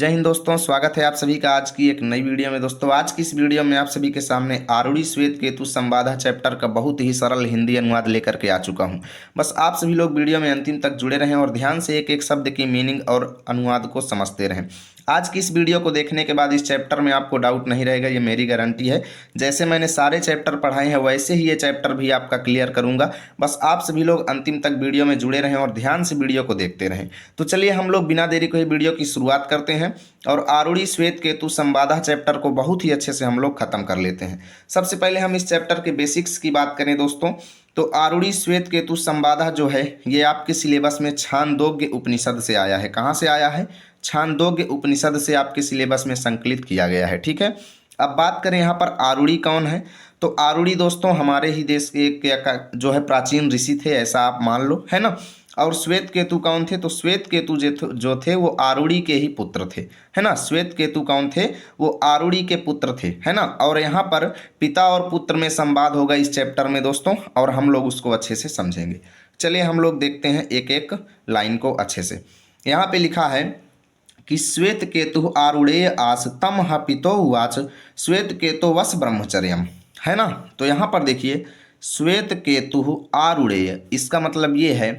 जय हिंद दोस्तों, स्वागत है आप सभी का आज की एक नई वीडियो में। दोस्तों आज की इस वीडियो में आप सभी के सामने आरूढ़ी श्वेत केतु संवादा चैप्टर का बहुत ही सरल हिंदी अनुवाद लेकर के आ चुका हूं। बस आप सभी लोग वीडियो में अंतिम तक जुड़े रहें और ध्यान से एक एक शब्द की मीनिंग और अनुवाद को समझते रहें। आज की इस वीडियो को देखने के बाद इस चैप्टर में आपको डाउट नहीं रहेगा, ये मेरी गारंटी है। जैसे मैंने सारे चैप्टर पढ़ाए हैं वैसे ही ये चैप्टर भी आपका क्लियर करूंगा। बस आप सभी लोग अंतिम तक वीडियो में जुड़े रहें और ध्यान से वीडियो को देखते रहें। तो चलिए हम लोग बिना देरी को वीडियो की शुरुआत करते हैं और आरूढ़ी श्वेत केतु संवादा चैप्टर को बहुत ही अच्छे से हम लोग खत्म कर लेते हैं। सबसे पहले हम इस चैप्टर के बेसिक्स की बात करें दोस्तों, तो आरूढ़ी श्वेत केतु संवादा जो है ये आपके सिलेबस में छांदोग्य उपनिषद से आया है। कहाँ से आया है? छांदोग्य उपनिषद से आपके सिलेबस में संकलित किया गया है। ठीक है, अब बात करें यहाँ पर आरूढ़ी कौन है, तो आरूढ़ी दोस्तों हमारे ही देश के एक जो है प्राचीन ऋषि थे, ऐसा आप मान लो, है ना। और श्वेत केतु कौन थे? तो श्वेत केतु जो थे वो आरूढ़ी के ही पुत्र थे, है ना। श्वेत केतु कौन थे? वो आरूढ़ी के पुत्र थे, है ना। और यहाँ पर पिता और पुत्र में संवाद होगा इस चैप्टर में दोस्तों, और हम लोग उसको अच्छे से समझेंगे। चलिए हम लोग देखते हैं एक एक लाइन को अच्छे से। यहाँ पे लिखा है कि श्वेत केतु आरूढ़ेय आस तम ह पितो उवाच श्वेत केतु वस ब्रह्मचर्यम, है ना। तो यहाँ पर देखिए श्वेत केतु आरूढ़ेय, इसका मतलब ये है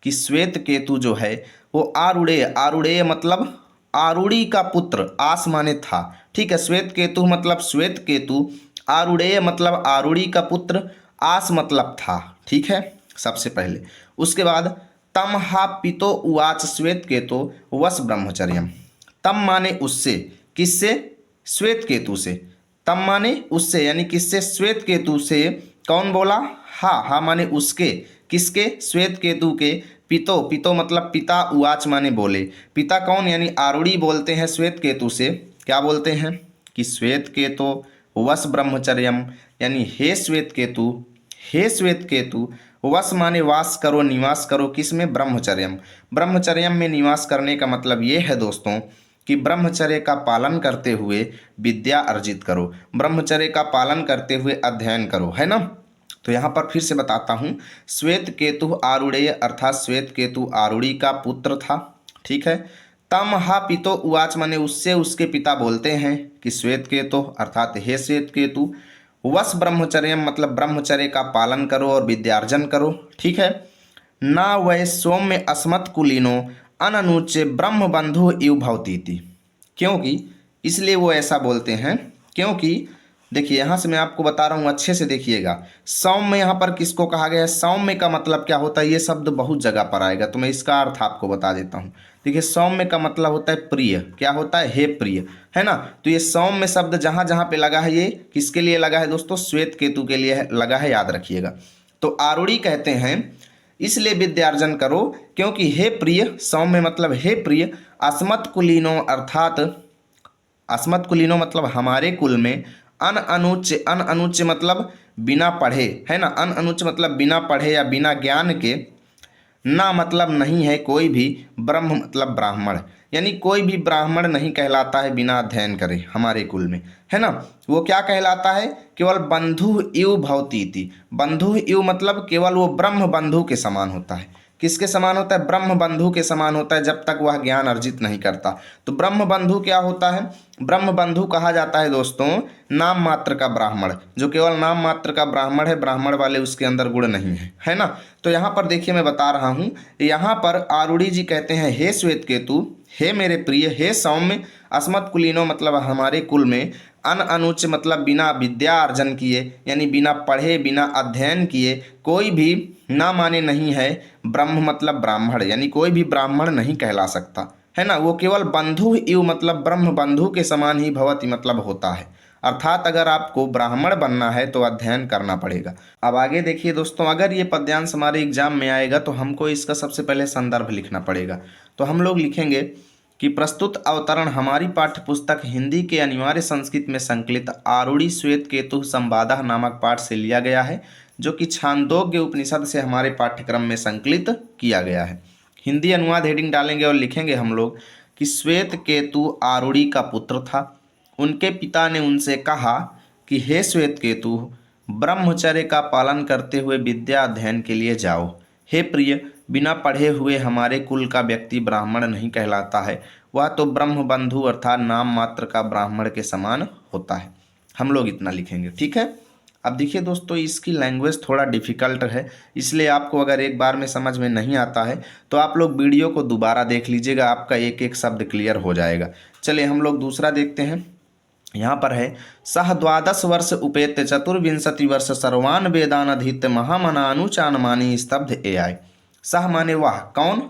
कि श्वेत केतु जो है वो आरूढ़ेय, आरूढ़ेय मतलब आरूढ़ी का पुत्र, आस माने था। ठीक है, श्वेत केतु मतलब श्वेत केतु, आरूढ़ेय मतलब आरूढ़ी का पुत्र, आस मतलब था। ठीक है, सबसे पहले। उसके बाद तम हा पितो उवाच श्वेत केतु वस ब्रह्मचर्यम। तम माने उससे, किससे? श्वेत केतु से। तम माने उससे, यानी किससे? श्वेत केतु से। कौन बोला? हा माने उसके, किसके? श्वेत केतु के। पितो, पितो मतलब पिता, उवाच माने बोले। पिता कौन? यानी आरूढ़ी बोलते हैं श्वेत केतु से, क्या बोलते हैं कि श्वेत केतु वस ब्रह्मचर्यम, यानी हे श्वेत केतु, हे श्वेत केतु, वस माने वास करो, निवास करो, किस में? ब्रह्मचर्यम। ब्रह्मचर्यम में निवास करने का मतलब ये है दोस्तों कि ब्रह्मचर्य का पालन करते हुए विद्या अर्जित करो, ब्रह्मचर्य का पालन करते हुए अध्ययन करो, है ना। तो यहाँ पर फिर से बताता हूँ, श्वेत केतु आरूढ़ेय अर्थात श्वेत केतु आरूढ़ी का पुत्र था। ठीक है, तम हा पितो उवाच माने उससे उसके पिता बोलते हैं कि श्वेत केतु अर्थात हे श्वेत केतु, वस ब्रह्मचर्यम मतलब ब्रह्मचर्य का पालन करो और विद्यार्जन करो। ठीक है, ना वै सौम्य अस्मत् कुलीनो अननुच्य ब्रह्म बंधु इव भवतीति। क्योंकि, इसलिए वो ऐसा बोलते हैं क्योंकि देखिए यहाँ से मैं आपको बता रहा हूँ, अच्छे से देखिएगा। सौम्य यहाँ पर किसको कहा गया है? सौम्य का मतलब क्या होता है? ये शब्द बहुत जगह पर आएगा, तो मैं इसका अर्थ आपको बता देता हूँ। देखिए सौम्य का मतलब होता है प्रिय, क्या होता है? हे प्रिय, है ना। तो ये सौम्य शब्द जहाँ जहाँ पे लगा है, ये किसके लिए लगा है दोस्तों? श्वेत केतु के लिए लगा है, याद रखिएगा। तो आरूढ़ी कहते हैं इसलिए विद्यार्जन करो क्योंकि हे प्रिय, सौम्य मतलब हे प्रिय, अस्मत् कुलीनो अर्थात अस्मत् कुलीनो मतलब हमारे कुल में, अन अनुच्च मतलब बिना पढ़े, है ना। अन अनुच्च मतलब बिना पढ़े या बिना ज्ञान के, ना मतलब नहीं है कोई भी, ब्रह्म मतलब ब्राह्मण, यानी कोई भी ब्राह्मण नहीं कहलाता है बिना अध्ययन करे हमारे कुल में, है ना। वो क्या कहलाता है? केवल बंधु इव भवतीति। बंधु इव मतलब केवल वो ब्रह्म बंधु के समान होता है। किसके समान होता है? ब्रह्म बंधु के समान होता है, जब तक वह ज्ञान अर्जित नहीं करता। तो ब्रह्म बंधु क्या होता है? ब्रह्म बंधु कहा जाता है दोस्तों नाम मात्र का ब्राह्मण, जो केवल नाम मात्र का ब्राह्मण है, ब्राह्मण वाले उसके अंदर गुण नहीं है, है ना। तो यहाँ पर देखिए मैं बता रहा हूँ, यहाँ पर आरूढ़ी जी कहते हैं हे श्वेत केतु, हे मेरे प्रिय, हे सौम्य, अस्मत् कुलीनो मतलब हमारे कुल में, अन अनुच्च मतलब बिना विद्या अर्जन किए, यानी बिना पढ़े बिना अध्ययन किए कोई भी ना माने नहीं है, ब्रह्म मतलब ब्राह्मण, यानी कोई भी ब्राह्मण नहीं कहला सकता, है ना। वो केवल बंधु इव मतलब ब्रह्म बंधु के समान ही भवति मतलब होता है। अर्थात अगर आपको ब्राह्मण बनना है तो अध्ययन करना पड़ेगा। अब आगे देखिए दोस्तों, अगर ये पद्यांश हमारे एग्जाम में आएगा तो हमको इसका सबसे पहले संदर्भ लिखना पड़ेगा। तो हम लोग लिखेंगे कि प्रस्तुत अवतरण हमारी पाठ्य पुस्तक हिंदी के अनिवार्य संस्कृत में संकलित आरूढ़ी श्वेत केतु संवादा नामक पाठ से लिया गया है, जो कि छांदोग्य उपनिषद से हमारे पाठ्यक्रम में संकलित किया गया है। हिंदी अनुवाद हेडिंग डालेंगे और लिखेंगे हम लोग कि श्वेत केतु आरूढ़ी का पुत्र था। उनके पिता ने उनसे कहा कि हे श्वेत केतु, ब्रह्मचर्य का पालन करते हुए विद्या अध्ययन के लिए जाओ। हे प्रिय, बिना पढ़े हुए हमारे कुल का व्यक्ति ब्राह्मण नहीं कहलाता है, वह तो ब्रह्म बंधु अर्थात नाम मात्र का ब्राह्मण के समान होता है। हम लोग इतना लिखेंगे, ठीक है। अब देखिए दोस्तों, इसकी लैंग्वेज थोड़ा डिफिकल्ट है, इसलिए आपको अगर एक बार में समझ में नहीं आता है तो आप लोग वीडियो को दोबारा देख लीजिएगा, आपका एक एक शब्द क्लियर हो जाएगा। चलिए हम लोग दूसरा देखते हैं। यहाँ पर है, सह 12 वर्ष उपेत्य 24 वर्ष सर्वान वेदान अधीत्य महामनानुचान मानी स्तब्ध एआय। सह माने वह, कौन?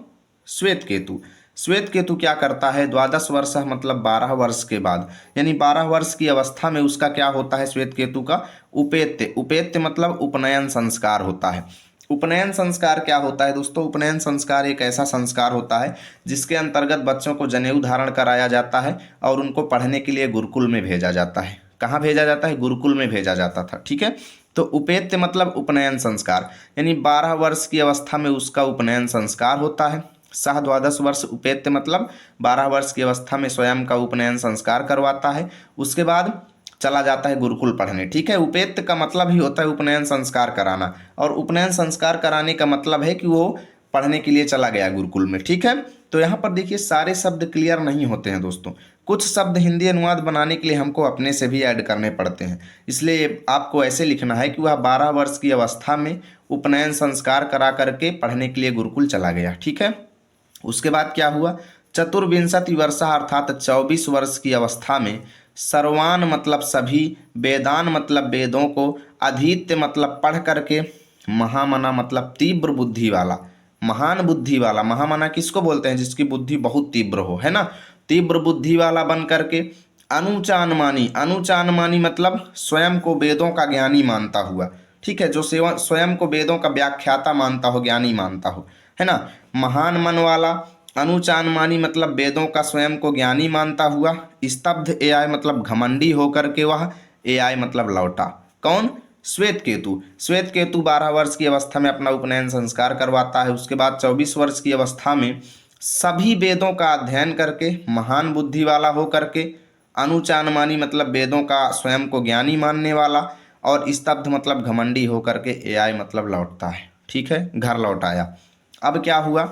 श्वेत केतु। श्वेत केतु क्या करता है? 12 वर्ष मतलब 12 वर्ष के बाद, यानी 12 वर्ष की अवस्था में उसका क्या होता है? श्वेत केतु का उपेत्य। उपेत्य मतलब उपनयन संस्कार होता है। उपनयन संस्कार क्या होता है दोस्तों? उपनयन संस्कार एक ऐसा संस्कार होता है जिसके अंतर्गत बच्चों को जनेऊ धारण कराया जाता है और उनको पढ़ने के लिए गुरुकुल में भेजा जाता है। कहाँ भेजा जाता है? गुरुकुल में भेजा जाता था, ठीक है। तो उपेत्य मतलब उपनयन संस्कार, यानी 12 वर्ष की अवस्था में उसका उपनयन संस्कार होता है। सह 12 वर्ष उपेत्य मतलब 12 वर्ष की अवस्था में स्वयं का उपनयन संस्कार करवाता है, उसके बाद चला जाता है गुरुकुल पढ़ने, ठीक है। उपेत्य का मतलब ही होता है उपनयन संस्कार कराना, और उपनयन संस्कार कराने का मतलब है कि वो पढ़ने के लिए चला गया गुरुकुल में, ठीक है। तो यहाँ पर देखिए सारे शब्द क्लियर नहीं होते हैं दोस्तों, कुछ शब्द हिंदी अनुवाद बनाने के लिए हमको अपने से भी ऐड करने पड़ते हैं, इसलिए आपको ऐसे लिखना है कि वह 12 वर्ष की अवस्था में उपनयन संस्कार करा करके पढ़ने के लिए गुरुकुल चला गया, ठीक है। उसके बाद क्या हुआ? 24 वर्ष अर्थात 24 वर्ष की अवस्था में सर्वान मतलब सभी, वेदान मतलब वेदों को, अधीत्य मतलब पढ़ करके, महामना मतलब तीव्र बुद्धि वाला, महान बुद्धि वाला। महामना किसको बोलते हैं? जिसकी बुद्धि बहुत तीव्र हो, है ना। तीव्र बुद्धि वाला बन करके, अनुचानमानी, अनुचानमानी मतलब स्वयं को वेदों का ज्ञानी मानता हुआ, ठीक है, जो स्वयं को वेदों का व्याख्याता मानता हो, ज्ञानी मानता हो, है ना। महान मन वाला, अनुचानमानी मतलब वेदों का स्वयं को ज्ञानी मानता हुआ, स्तब्ध एआय मतलब घमंडी होकर के वह, एआय मतलब लौटा। कौन? श्वेत केतु। श्वेत केतु 12 वर्ष की अवस्था में अपना उपनयन संस्कार करवाता है, उसके बाद 24 वर्ष की अवस्था में सभी वेदों का अध्ययन करके, महान बुद्धि वाला हो करके, अनुचानमानी मतलब वेदों का स्वयं को ज्ञानी मानने वाला, और स्तब्ध मतलब घमंडी हो करके, एआय मतलब लौटता है, ठीक है, घर लौट आया। अब क्या हुआ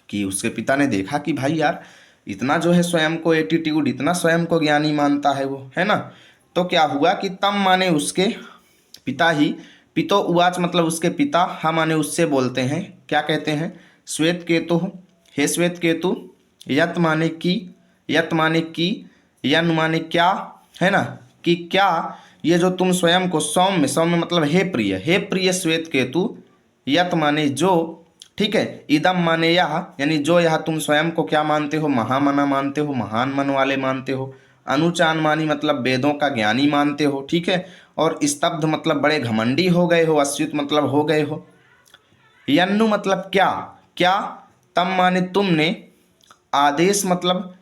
कि उसके पिता ने देखा कि भाई यार इतना जो है स्वयं को एटीट्यूड, इतना स्वयं को ज्ञानी मानता है वो, है ना। तो क्या हुआ कि तम माने उसके पिता ही, पितो उवाच मतलब उसके पिता, हा माने उससे बोलते हैं, क्या कहते हैं? श्वेत केतु, हे श्वेत केतु, यत माने की, यत माने की, यन माने क्या, है ना, कि क्या ये जो तुम स्वयं को, सौम्य, सौम्य मतलब हे प्रिय, हे प्रिय श्वेत केतु, यत माने जो, ठीक है, इदम माने यह, यानी जो यह तुम स्वयं को क्या मानते हो? महामना मानते हो, महान मन वाले मानते हो। अनुचान मानी मतलब वेदों का ज्ञानी मानते हो, ठीक है। और स्तब्ध मतलब बड़े घमंडी हो गए हो, अच्युत मतलब हो गए हो। यन्नु मतलब क्या, क्या। तम माने तुमने, आदेश मतलब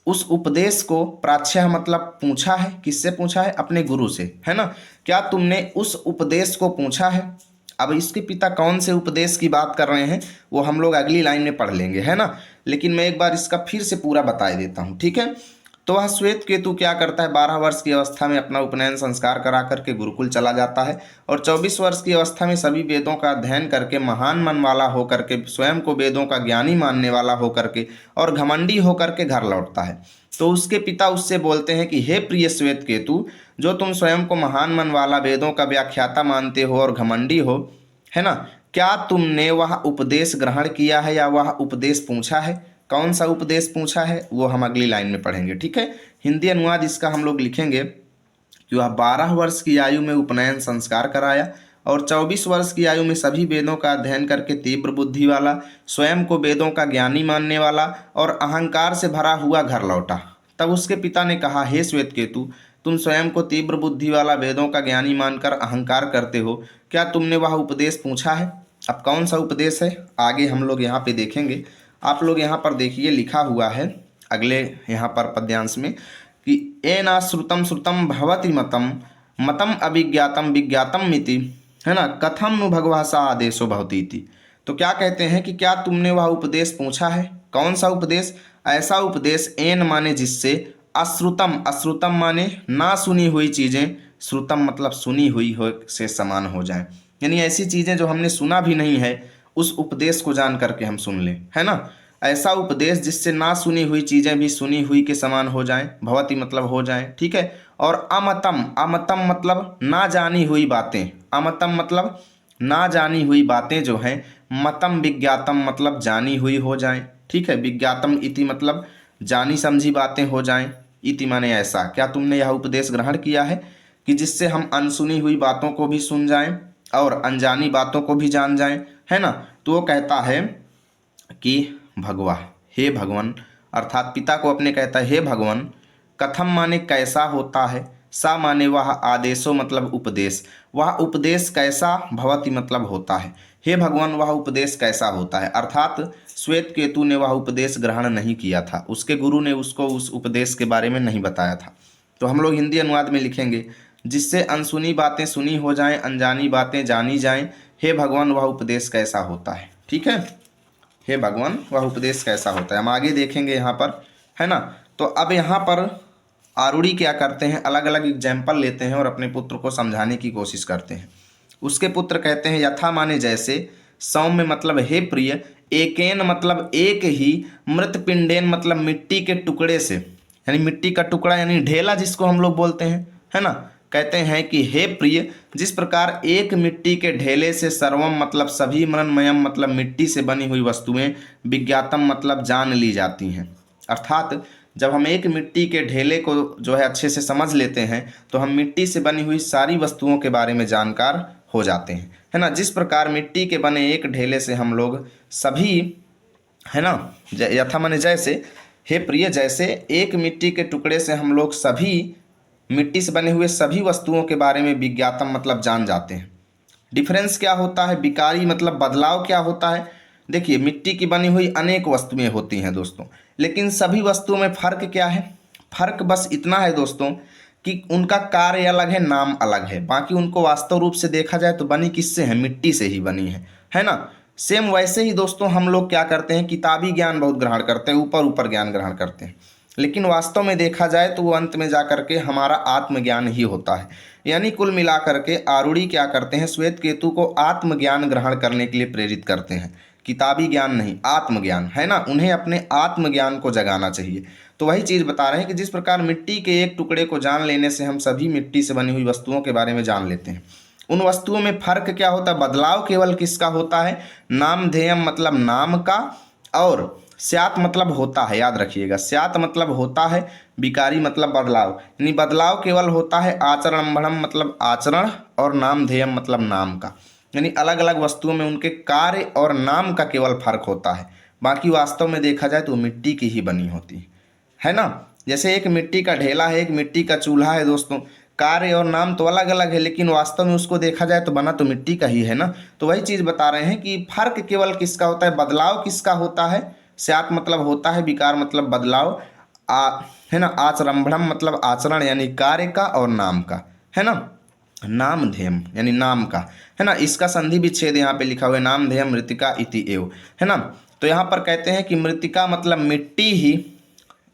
उस उपदेश को, प्राच्य मतलब पूछा है, किससे पूछा है? अपने गुरु से, है ना। क्या तुमने उस उपदेश को पूछा है? अब इसके पिता कौन से उपदेश की बात कर रहे हैं वो हम लोग अगली लाइन में पढ़ लेंगे, है ना। लेकिन मैं एक बार इसका फिर से पूरा बता देता हूँ, ठीक है। तो वह श्वेत केतु क्या करता है? 12 वर्ष की अवस्था में अपना उपनयन संस्कार करा करके गुरुकुल चला जाता है, और 24 वर्ष की अवस्था में सभी वेदों का अध्ययन करके, महान मन वाला होकर के, स्वयं को वेदों का ज्ञानी मानने वाला होकर के, और घमंडी होकर के घर लौटता है। तो उसके पिता उससे बोलते हैं कि हे प्रिय श्वेत केतु, जो तुम स्वयं को महान मन वाला, वेदों का व्याख्याता मानते हो और घमंडी हो, है ना, क्या तुमने वह उपदेश ग्रहण किया है या वह उपदेश पूछा है? कौन सा उपदेश पूछा है वो हम अगली लाइन में पढ़ेंगे, ठीक है। हिंदी अनुवाद इसका हम लोग लिखेंगे कि वह 12 वर्ष की आयु में उपनयन संस्कार कराया, और 24 वर्ष की आयु में सभी वेदों का अध्ययन करके तीव्र बुद्धि वाला, स्वयं को वेदों का ज्ञानी मानने वाला और अहंकार से भरा हुआ घर लौटा। तब उसके पिता ने कहा, हे श्वेत केतु, तुम स्वयं को तीव्र बुद्धि वाला, वेदों का ज्ञानी मानकर अहंकार करते हो, क्या तुमने वह उपदेश पूछा है? अब कौन सा उपदेश है आगे हम लोग यहाँ पे देखेंगे। आप लोग यहाँ पर देखिए, लिखा हुआ है अगले यहाँ पर पद्यांश में कि एना श्रुतम श्रुतम भवति मतम, मतम अभिज्ञातम विज्ञातम मिति, है ना, कथम नु भगवा सा आदेशो भवती इति। तो क्या कहते हैं कि क्या तुमने वह उपदेश पूछा है? कौन सा उपदेश? ऐसा उपदेश, एन माने जिससे, अश्रुतम, अश्रुतम माने ना सुनी हुई चीज़ें, श्रुतम मतलब सुनी हुई हो से समान हो जाए, यानी ऐसी चीज़ें जो हमने सुना भी नहीं है उस उपदेश को जान करके हम सुन लें, है ना। ऐसा उपदेश जिससे ना सुनी हुई चीजें भी सुनी हुई के समान हो जाएं, भवति मतलब हो जाएं, ठीक है। और अमतम, अमतम मतलब ना जानी हुई बातें, अमतम मतलब ना जानी हुई बातें जो हैं, मतम विज्ञातम मतलब जानी हुई हो जाएं, ठीक है। विज्ञातम इति मतलब जानी समझी बातें हो जाएं, इति माने ऐसा, क्या तुमने यह उपदेश ग्रहण किया है कि जिससे हम अनसुनी हुई बातों को भी सुन जाएं और अनजानी बातों को भी जान जाएं, है ना। तो वो कहता है कि भगवा, हे भगवान, अर्थात पिता को अपने कहता है, हे भगवान, कथम माने कैसा होता है, सा माने वह, आदेशो मतलब उपदेश, वह उपदेश कैसा, भवति मतलब होता है, हे भगवान वह उपदेश कैसा होता है। अर्थात श्वेत केतु ने वह उपदेश ग्रहण नहीं किया था, उसके गुरु ने उसको उस उपदेश के बारे में नहीं बताया था। तो हम लोग हिंदी अनुवाद में लिखेंगे, जिससे अनसुनी बातें सुनी हो जाएं, अनजानी बातें जानी जाएं, हे भगवान वह उपदेश कैसा होता है, ठीक है। हे भगवान वह उपदेश कैसा होता है, हम आगे देखेंगे यहाँ पर, है ना। तो अब यहाँ पर आरूढ़ी क्या करते हैं, अलग अलग एग्जाम्पल लेते हैं और अपने पुत्र को समझाने की कोशिश करते हैं। उसके पुत्र कहते हैं, यथा माने जैसे, सौम्य मतलब हे प्रिय, एकेन मतलब एक ही, मृत पिंडेन मतलब मिट्टी के टुकड़े से, यानी मिट्टी का टुकड़ा यानी ढेला जिसको हम लोग बोलते हैं, है ना। कहते हैं कि हे प्रिय, जिस प्रकार एक मिट्टी के ढेले से सर्वम मतलब सभी, मृन्मयम मतलब मिट्टी से बनी हुई वस्तुएं, विज्ञातम मतलब जान ली जाती हैं। अर्थात जब हम एक मिट्टी के ढेले को जो है अच्छे से समझ लेते हैं तो हम मिट्टी से बनी हुई सारी वस्तुओं के बारे में जानकार हो जाते हैं, है ना। जिस प्रकार मिट्टी के बने एक ढेले से हम लोग सभी, है ना, यथा माने जैसे, हे प्रिय, जैसे एक मिट्टी के टुकड़े से हम लोग सभी मिट्टी से बने हुए सभी वस्तुओं के बारे में विज्ञातम मतलब जान जाते हैं। डिफरेंस क्या होता है, विकारी मतलब बदलाव क्या होता है। देखिए मिट्टी की बनी हुई अनेक वस्तुएं होती हैं दोस्तों, लेकिन सभी वस्तुओं में फर्क क्या है, फर्क बस इतना है दोस्तों कि उनका कार्य अलग है, नाम अलग है, बाकी उनको वास्तव रूप से देखा जाए तो बनी किससे है, मिट्टी से ही बनी है ना। सेम वैसे ही दोस्तों हम लोग क्या करते हैं, किताबी ज्ञान बहुत ग्रहण करते हैं, ऊपर ऊपर ज्ञान ग्रहण करते हैं, लेकिन वास्तव में देखा जाए तो वो अंत में जा करके हमारा आत्मज्ञान ही होता है। यानी कुल मिलाकर के आरूढ़ी क्या करते हैं, श्वेत केतु को आत्मज्ञान ग्रहण करने के लिए प्रेरित करते हैं, किताबी ज्ञान नहीं, आत्मज्ञान, है ना। उन्हें अपने आत्मज्ञान को जगाना चाहिए। तो वही चीज़ बता रहे हैं कि जिस प्रकार मिट्टी के एक टुकड़े को जान लेने से हम सभी मिट्टी से बनी हुई वस्तुओं के बारे में जान लेते हैं, उन वस्तुओं में फर्क क्या होता है, बदलाव केवल किसका होता है, नामधेयम मतलब नाम का, और स्यात मतलब होता है, याद रखिएगा, स्यात मतलब होता है, विकारी मतलब बदलाव, यानी बदलाव केवल होता है आचरणम्भणम मतलब आचरण, और नामधेयम मतलब नाम का, यानी अलग अलग वस्तुओं में उनके कार्य और नाम का केवल फर्क होता है, बाकी वास्तव में देखा जाए तो मिट्टी की ही बनी होती है ना। जैसे एक मिट्टी का ढेला है, एक मिट्टी का चूल्हा है दोस्तों, कार्य और नाम तो अलग अलग है, लेकिन वास्तव में उसको देखा जाए तो बना तो मिट्टी का ही है ना। तो वही चीज़ बता रहे हैं कि फर्क केवल किसका होता है, बदलाव किसका होता है, स्यात मतलब होता है, विकार मतलब बदलाव, है ना, आचरम्भणम मतलब आचरण यानी कार्य का और नाम का, है ना, नामधेयम यानी नाम का, है ना। इसका संधि विच्छेद यहाँ पे लिखा हुआ है, नामधेयम मृतिका इति एव, है ना। तो यहाँ पर कहते हैं कि मृतिका मतलब मिट्टी ही,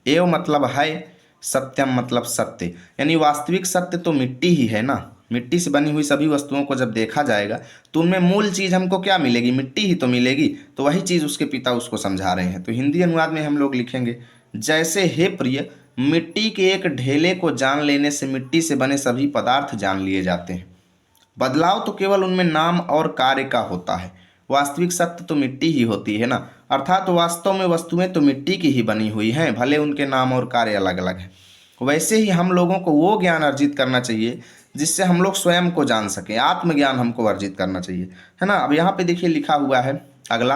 एव मतलब है, सत्यम मतलब सत्य, यानी वास्तविक सत्य तो मिट्टी ही है ना। मिट्टी से बनी हुई सभी वस्तुओं को जब देखा जाएगा तो उनमें मूल चीज़ हमको क्या मिलेगी, मिट्टी ही तो मिलेगी। तो वही चीज़ उसके पिता उसको समझा रहे हैं। तो हिंदी अनुवाद में हम लोग लिखेंगे, जैसे हे प्रिय, मिट्टी के एक ढेले को जान लेने से मिट्टी से बने सभी पदार्थ जान लिए जाते हैं, बदलाव तो केवल उनमें नाम और कार्य का होता है, वास्तविक सत्य तो मिट्टी ही होती है ना। अर्थात वास्तव में वस्तुएं तो मिट्टी की ही बनी हुई हैं, भले उनके नाम और कार्य अलग अलग हैं। वैसे ही हम लोगों को वो ज्ञान अर्जित करना चाहिए जिससे हम लोग स्वयं को जान सकें, आत्मज्ञान हमको अर्जित करना चाहिए, है ना। अब यहाँ पे देखिए लिखा हुआ है अगला,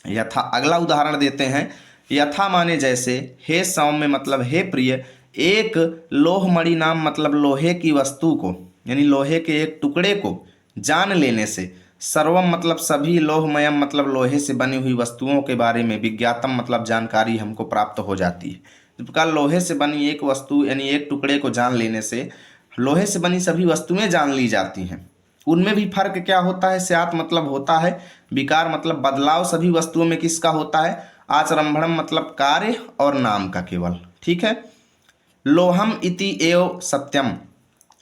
यथा, अगला उदाहरण देते हैं, यथा माने जैसे, हे सौम्य मतलब हे प्रिय, एक लोहमणि नाम मतलब लोहे की वस्तु को, यानी लोहे के एक टुकड़े को जान लेने से, सर्वम मतलब सभी, लोहमयम मतलब लोहे से बनी हुई वस्तुओं के बारे में, विज्ञातम मतलब जानकारी हमको प्राप्त हो जाती है। इस प्रकार लोहे से बनी एक वस्तु यानी एक टुकड़े को जान लेने से लोहे से बनी सभी वस्तुएं जान ली जाती हैं। उनमें भी फर्क क्या होता है, स्यात मतलब होता है, विकार मतलब बदलाव सभी वस्तुओं में किसका होता है, आचरम्भणम मतलब कार्य और नाम का केवल, ठीक है। लोहम इति एव सत्यम,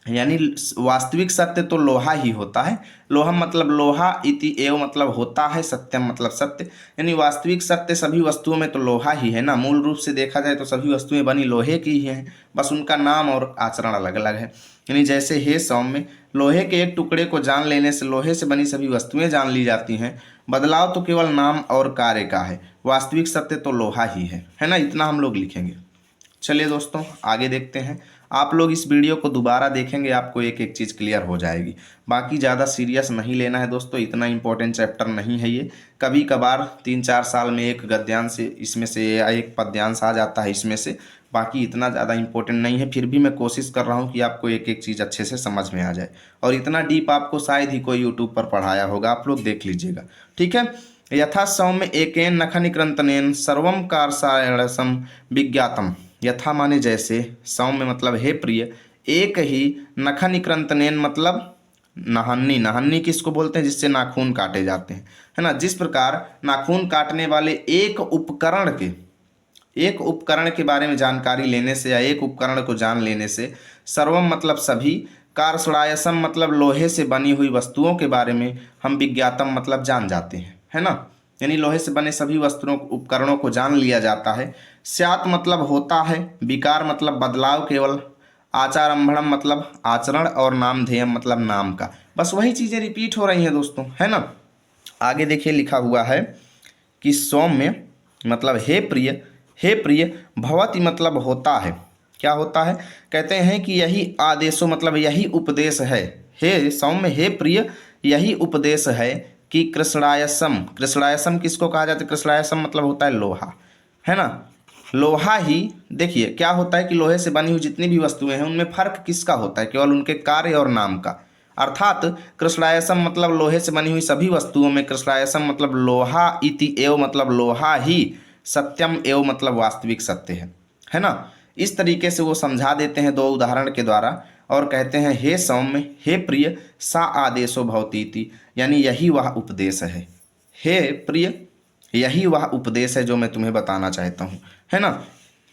यानी वास्तविक सत्य तो लोहा ही होता है। लोहा मतलब लोहा, इति एव मतलब होता है, सत्यम मतलब सत्य। यानी वास्तविक सत्य सभी वस्तुओं में तो लोहा ही है ना। मूल रूप से देखा जाए तो सभी वस्तुएं बनी लोहे की ही हैं, बस उनका नाम और आचरण अलग अलग है। यानी जैसे हे सौम्य, लोहे के एक टुकड़े को जान लेने से लोहे से बनी सभी वस्तुएं जान ली जाती हैं। बदलाव तो केवल नाम और कार्य का है, वास्तविक सत्य तो लोहा ही है ना। इतना हम लोग लिखेंगे। चलिए दोस्तों आगे देखते हैं। आप लोग इस वीडियो को दोबारा देखेंगे, आपको एक एक चीज़ क्लियर हो जाएगी। बाकी ज़्यादा सीरियस नहीं लेना है दोस्तों, इतना इंपॉर्टेंट चैप्टर नहीं है ये। कभी कभार 3-4 साल में एक गद्यांश इसमें से या एक पद्यांश आ जाता है इसमें से, बाकी इतना ज़्यादा इंपॉर्टेंट नहीं है। फिर भी मैं कोशिश कर रहा हूँ कि आपको एक एक चीज़ अच्छे से समझ में आ जाए, और इतना डीप आपको शायद ही कोई यूट्यूब पर पढ़ाया होगा, आप लोग देख लीजिएगा, ठीक है। यथा सौम्य एकेन नखनिकृंतनेन सर्वम कारसायणसम विज्ञातम। यथा माने जैसे, सौम्य मतलब हे प्रिय, एक ही नखनिकृंतनेन मतलब नाहन्नी। नाहन्नी किसको बोलते हैं? जिससे नाखून काटे जाते हैं, है ना। जिस प्रकार नाखून काटने वाले एक उपकरण के बारे में जानकारी लेने से या एक उपकरण को जान लेने से, सर्वम मतलब सभी, कारसड़ायसम मतलब लोहे से बनी हुई वस्तुओं के बारे में हम विज्ञातम मतलब जान जाते हैं, है ना। यानी लोहे से बने सभी वस्तुओं उपकरणों को जान लिया जाता है। स्यात् मतलब होता है, विकार मतलब बदलाव केवल, आचारंभणम मतलब आचरण, और नामधेयम मतलब नाम का। बस वही चीज़ें रिपीट हो रही हैं दोस्तों, है ना। आगे देखिए लिखा हुआ है कि सौम्य मतलब हे प्रिय, हे प्रिय, भवति मतलब होता है। क्या होता है? कहते हैं कि यही आदेशो मतलब यही उपदेश है। हे सौम्य, हे प्रिय, यही उपदेश है कि कृष्णायसम। कृष्णायसम किसको कहा जाता है? कृष्णायसम मतलब होता है लोहा, है ना। लोहा ही, देखिए क्या होता है कि लोहे से बनी हुई जितनी भी वस्तुएं हैं उनमें फर्क किसका होता है? केवल उनके कार्य और नाम का। अर्थात कृष्णायसम मतलब लोहे से बनी हुई सभी वस्तुओं में, कृष्णायसम मतलब लोहा, इति एव मतलब लोहा ही, सत्यम एव मतलब वास्तविक सत्य है ना। इस तरीके से वो समझा देते हैं दो उदाहरण के द्वारा, और कहते हैं हे सौम्य, हे प्रिय, सा आदेशो भवती इति, यानी यही वह उपदेश है प्रिय, यही वह उपदेश है जो मैं तुम्हें बताना चाहता हूँ, है ना।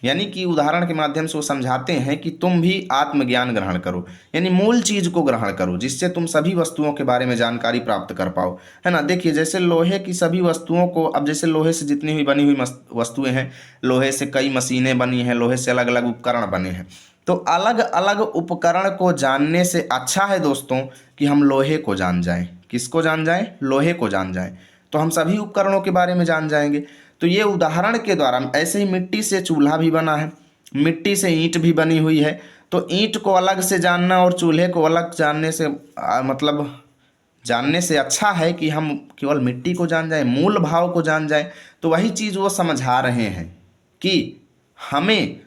यानी कि उदाहरण के माध्यम से वो समझाते हैं कि तुम भी आत्मज्ञान ग्रहण करो, यानी मूल चीज को ग्रहण करो, जिससे तुम सभी वस्तुओं के बारे में जानकारी प्राप्त कर पाओ, है ना। देखिए जैसे लोहे की सभी वस्तुओं को, अब जैसे लोहे से जितनी हुई बनी हुई वस्तुएं हैं, लोहे से कई मशीनें बनी हैं, लोहे से अलग अलग उपकरण बने हैं। तो अलग अलग उपकरण को जानने से अच्छा है दोस्तों कि हम लोहे को जान जाएं। किसको जान जाएं? लोहे को जान जाएं, तो हम सभी उपकरणों के बारे में जान जाएंगे। तो ये उदाहरण के द्वारा, ऐसे ही मिट्टी से चूल्हा भी बना है, मिट्टी से ईंट भी बनी हुई है। तो ईंट को अलग से जानना और चूल्हे को अलग जानने से मतलब जानने से अच्छा है कि हम केवल मिट्टी को जान जाएं, मूल भाव को जान जाएं। तो वही चीज़ वो समझा रहे हैं कि हमें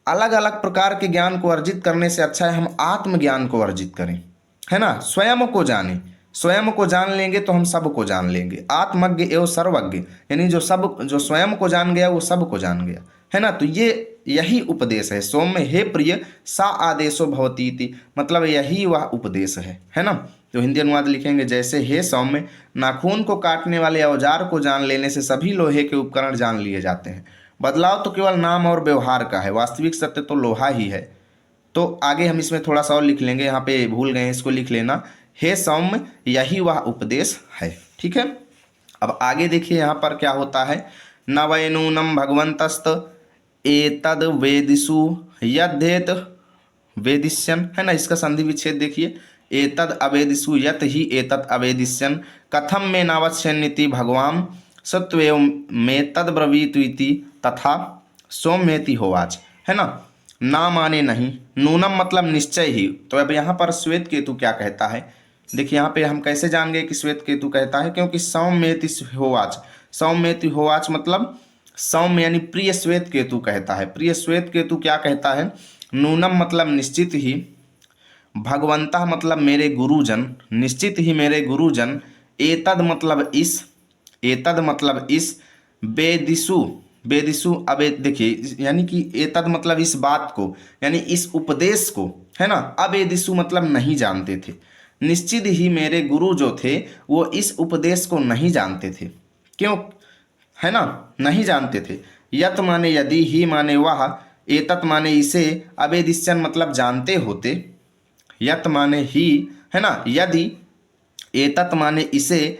अलग अलग प्रकार के ज्ञान को अर्जित करने से अच्छा है हम आत्मज्ञान को अर्जित करें, है ना। स्वयं को जानें, स्वयं को जान लेंगे तो हम सब को जान लेंगे। आत्मज्ञ एवं सर्वज्ञ, यानी जो स्वयं को जान गया वो सब को जान गया, है ना। तो ये यही उपदेश है। सौम्य हे प्रिय, सा आदेशो भवती इति, मतलब यही वह उपदेश है ना। तो हिंदी अनुवाद लिखेंगे जैसे, हे सौम्य, नाखून को काटने वाले औजार को जान लेने से सभी लोहे के उपकरण जान लिए जाते हैं। बदलाव तो केवल नाम और व्यवहार का है, वास्तविक सत्य तो लोहा ही है। तो आगे हम इसमें थोड़ा सा और लिख लेंगे, यहाँ पे भूल गए हैं, इसको लिख लेना, हे सौम्य, यही वह उपदेश है, ठीक है। अब आगे देखिए यहाँ पर क्या होता है, न वै नूनम भगवंतस्त एतद वेदिषु यद्धेत वेदिष्यन, है ना। इसका संधि विच्छेद देखिए, एतद अवेदिषु यत ही एतद अवेदिष्यन, कथम में नावश्यन्निति भगवान सत्वेव में तद ब्रवीतुइति तथा सौम्येति होवाच, है ना। ना माने नहीं, नूनम मतलब निश्चय ही। तो अब यहाँ पर श्वेत केतु क्या कहता है, देखिए यहाँ पे हम कैसे जान गए कि श्वेत केतु कहता है, क्योंकि सौम्येति होवाच, सौम्येति होवाच मतलब सौम्य यानी प्रिय श्वेत केतु कहता है। प्रिय श्वेत केतु क्या कहता है, नूनम मतलब निश्चित ही, भगवंता मतलब मेरे गुरुजन, निश्चित ही मेरे गुरुजन, एतद मतलब इस, एतद मतलब इस, वेदिषु, वेदिषु अब देखिए यानी कि एतद मतलब इस बात को, यानी इस उपदेश को, है ना। अवेदिषु मतलब नहीं जानते थे, निश्चित ही मेरे गुरु जो थे वो इस उपदेश को नहीं जानते थे। क्यों, है ना, नहीं जानते थे। यत माने यदि, ही माने वह, एतत माने इसे, अवेदिष्यन मतलब जानते होते, यत माने ही, है ना, यदि, एतत माने इसे,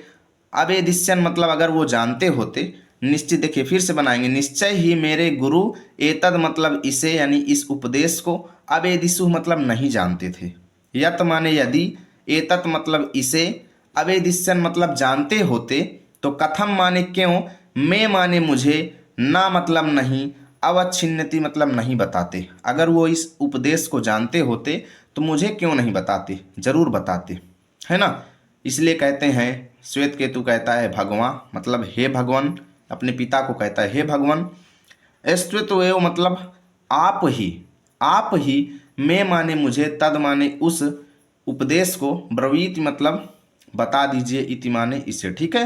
अवेदिष्यन मतलब अगर वो जानते होते, निश्चित, देखिए फिर से बनाएंगे, निश्चय ही मेरे गुरु, एतद मतलब इसे यानी इस उपदेश को, अवेदिषु मतलब नहीं जानते थे, यत माने यदि, एतत मतलब इसे, अवेदिष्यन मतलब जानते होते, तो कथम माने क्यों, मैं माने मुझे, ना मतलब नहीं, अवच्छिन्नति मतलब नहीं बताते, अगर वो इस उपदेश को जानते होते तो मुझे क्यों नहीं बताते, जरूर बताते, है ना। इसलिए कहते हैं, श्वेत केतु कहता है भगवान, मतलब हे भगवान, अपने पिता को कहता है हे भगवान, अस्त्वत्व एव मतलब आप ही, मैं माने मुझे, तद माने उस उपदेश को, ब्रवीत मतलब बता दीजिए, इति माने इसे, ठीक है,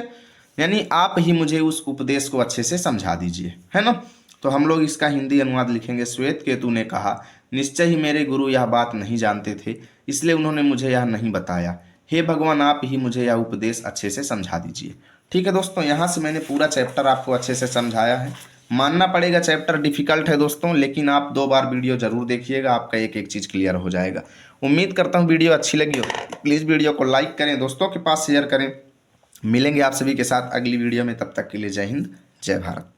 यानी आप ही मुझे उस उपदेश को अच्छे से समझा दीजिए, है ना। तो हम लोग इसका हिंदी अनुवाद लिखेंगे, श्वेत केतु ने कहा, निश्चय ही मेरे गुरु यह बात नहीं जानते थे, इसलिए उन्होंने मुझे यह नहीं बताया, हे भगवान आप ही मुझे यह उपदेश अच्छे से समझा दीजिए। ठीक है दोस्तों, यहाँ से मैंने पूरा चैप्टर आपको अच्छे से समझाया है। मानना पड़ेगा चैप्टर डिफिकल्ट है दोस्तों, लेकिन आप 2 बार वीडियो जरूर देखिएगा, आपका एक एक चीज़ क्लियर हो जाएगा। उम्मीद करता हूँ वीडियो अच्छी लगी हो, प्लीज़ वीडियो को लाइक करें, दोस्तों के पास शेयर करें। मिलेंगे आप सभी के साथ अगली वीडियो में, तब तक के लिए जय हिंद, जय भारत।